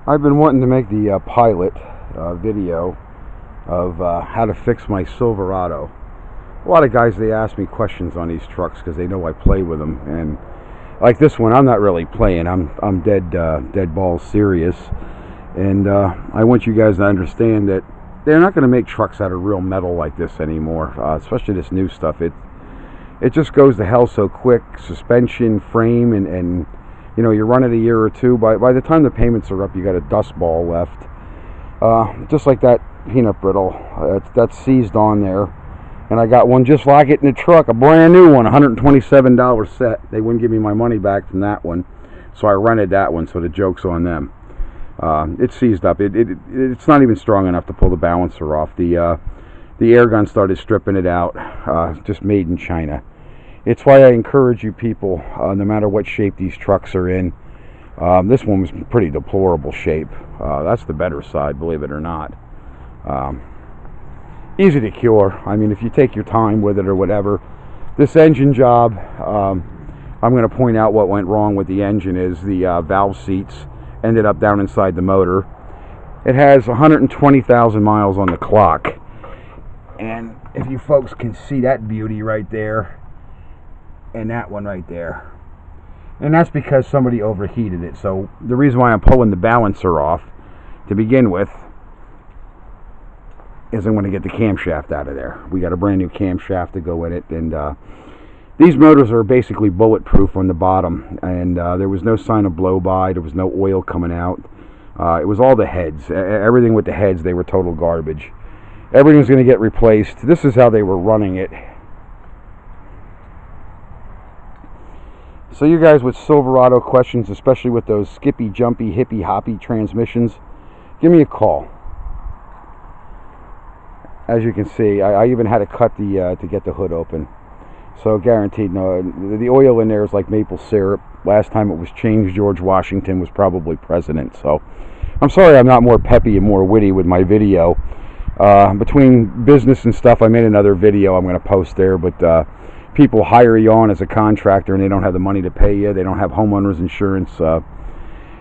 I've been wanting to make the pilot video of how to fix my Silverado. A lot of guys, they ask me questions on these trucks because they know I play with them, and like this one, I'm not really playing. I'm dead balls serious, and I want you guys to understand that they're not going to make trucks out of real metal like this anymore, especially this new stuff. It just goes to hell so quick. Suspension, frame, and you know, you run it a year or two. By the time the payments are up, you got a dust ball left. Just like that peanut brittle. That's seized on there. And I got one just like it in the truck, a brand new one, $127 set. They wouldn't give me my money back from that one, so I rented that one, so the joke's on them. It's seized up. It's not even strong enough to pull the balancer off. The air gun started stripping it out, just made in China. It's why I encourage you people, no matter what shape these trucks are in. This one was in pretty deplorable shape. That's the better side, believe it or not. Easy to cure. I mean, if you take your time with it or whatever. This engine job, I'm going to point out what went wrong with the engine is the valve seats ended up down inside the motor. It has 120,000 miles on the clock. And if you folks can see that beauty right there, and that one right there, and that's because somebody overheated it. So the reason why I'm pulling the balancer off to begin with is I'm going to get the camshaft out of there. We got a brand new camshaft to go in it, and these motors are basically bulletproof on the bottom, and there was no sign of blow by, there was no oil coming out. It was all the heads. Everything with the heads, they were total garbage. Everything's going to get replaced. This is how they were running it. So you guys with Silverado questions, especially with those skippy, jumpy, hippy, hoppy transmissions, give me a call. As you can see, I even had to cut to get the hood open. So guaranteed, no, the oil in there is like maple syrup. Last time it was changed, George Washington was probably president. So I'm sorry I'm not more peppy and more witty with my video. Between business and stuff, I made another video I'm going to post there, but people hire you on as a contractor and they don't have the money to pay you. They don't have homeowners insurance.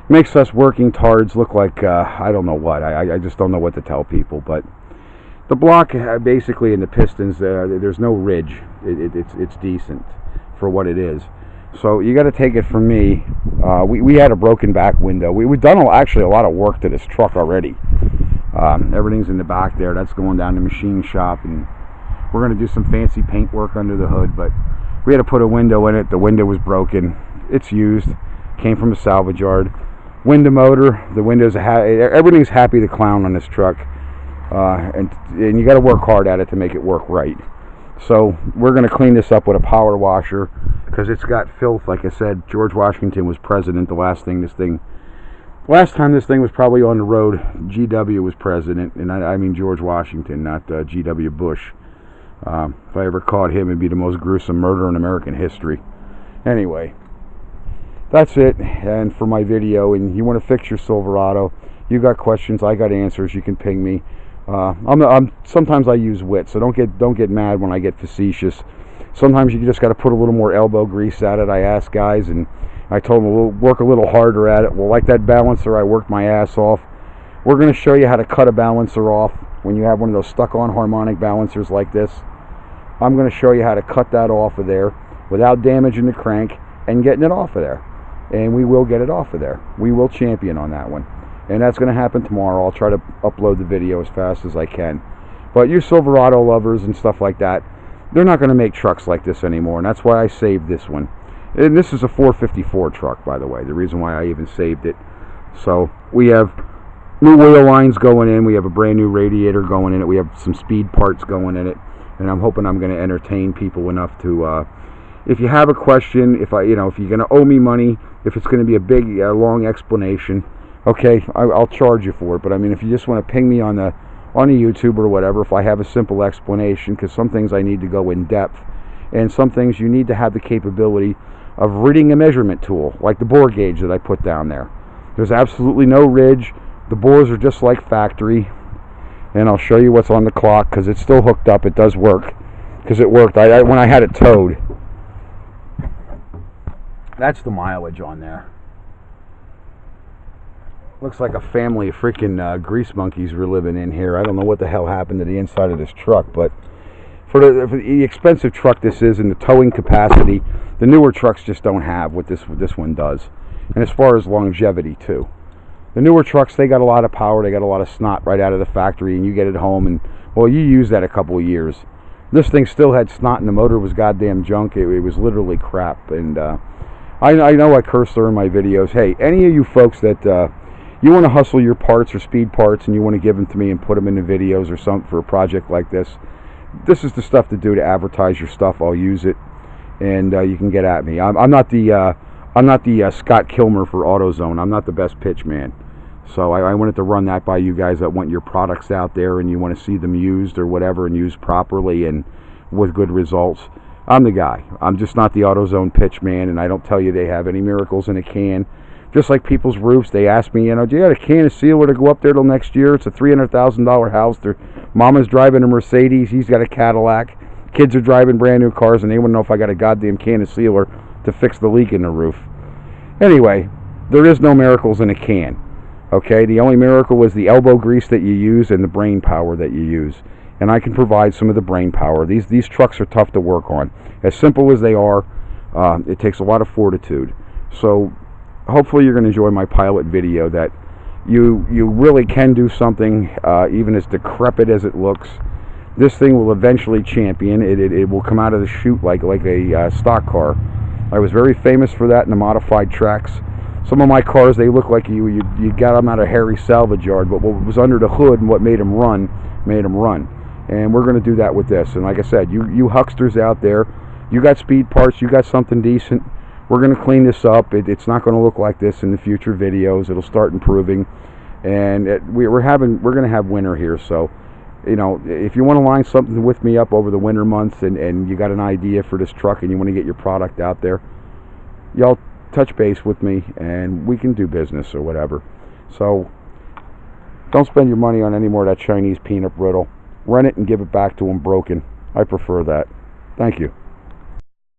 Makes us working tards look like I don't know what. I just don't know what to tell people. But the block, basically, in the pistons, there's no ridge. It's decent for what it is. So you got to take it from me. We had a broken back window. We've done actually a lot of work to this truck already. Everything's in the back there. That's going down to the machine shop, and we're going to do some fancy paint work under the hood, but we had to put a window in it. The window was broken. It's used. Came from a salvage yard. Window motor. The windows everything's happy to clown on this truck, and you got to work hard at it to make it work right. So we're going to clean this up with a power washer because it's got filth. Like I said, George Washington was president. Last time this thing was probably on the road, GW was president, and I mean George Washington, not GW Bush. If I ever caught him, it'd be the most gruesome murder in American history. Anyway, that's it. And for my video, and you want to fix your Silverado, you got questions, I got answers. You can ping me. Sometimes I use wit, so don't get mad when I get facetious. Sometimes you just got to put a little more elbow grease at it. I ask guys, and I told them we'll work a little harder at it. Well, like that balancer, I worked my ass off. We're going to show you how to cut a balancer off. When you have one of those stuck-on harmonic balancers like this, I'm going to show you how to cut that off of there without damaging the crank and getting it off of there. And we will get it off of there. We will champion on that one. And that's going to happen tomorrow. I'll try to upload the video as fast as I can. But you Silverado lovers and stuff like that, they're not going to make trucks like this anymore, and that's why I saved this one. And this is a 454 truck, by the way, the reason why I even saved it. So we have new oil lines going in. We have a brand new radiator going in it. We have some speed parts going in it, and I'm hoping I'm going to entertain people enough to. If you have a question, if you're going to owe me money, if it's going to be a big, long explanation, okay, I'll charge you for it. But I mean, if you just want to ping me on a YouTube or whatever, if I have a simple explanation, because some things I need to go in depth, and some things you need to have the capability of reading a measurement tool, like the bore gauge that I put down there. There's absolutely no ridge. The bores are just like factory, and I'll show you what's on the clock because it's still hooked up. It does work because it worked when I had it towed. That's the mileage on there. Looks like a family of freaking grease monkeys we're living in here. I don't know what the hell happened to the inside of this truck, but for the expensive truck this is and the towing capacity, the newer trucks just don't have what this one does. And as far as longevity too. The newer trucks, they got a lot of power, they got a lot of snot right out of the factory, and you get it home and, well, you use that a couple of years. This thing still had snot and the motor was goddamn junk. It was literally crap. And I know I curse there in my videos. Hey, any of you folks that you want to hustle your parts or speed parts and you want to give them to me and put them in the videos or something for a project like this is the stuff to do to advertise your stuff. I'll use it, and you can get at me. I'm not the Scott Kilmer for AutoZone. I'm not the best pitch man. So I wanted to run that by you guys that want your products out there and you want to see them used or whatever and used properly and with good results. I'm the guy. I'm just not the AutoZone pitch man, and I don't tell you they have any miracles in a can. Just like people's roofs, they ask me, do you got a can of sealer to go up there till next year? It's a $300,000 house. Their mama's driving a Mercedes. He's got a Cadillac. Kids are driving brand new cars, and they want to know if I got a goddamn can of sealer to fix the leak in the roof. Anyway, there is no miracles in a can. Okay, the only miracle is the elbow grease that you use and the brain power that you use. And I can provide some of the brain power. These trucks are tough to work on. As simple as they are, it takes a lot of fortitude. So hopefully you're going to enjoy my pilot video that you really can do something, even as decrepit as it looks. This thing will eventually champion. It will come out of the chute like a stock car. I was very famous for that in the modified tracks. Some of my cars, they look like you got them out of Harry's salvage yard, but what was under the hood and what made them run. And we're going to do that with this. And like I said, you hucksters out there, you got speed parts, you got something decent. We're going to clean this up. It's not going to look like this in the future videos. It'll start improving. And we're going to have winter here. So, if you want to line something with me up over the winter months and you got an idea for this truck and you want to get your product out there, y'all touch base with me and we can do business or whatever. So don't spend your money on any more of that Chinese peanut brittle. Rent it and give it back to them broken. I prefer that. Thank you.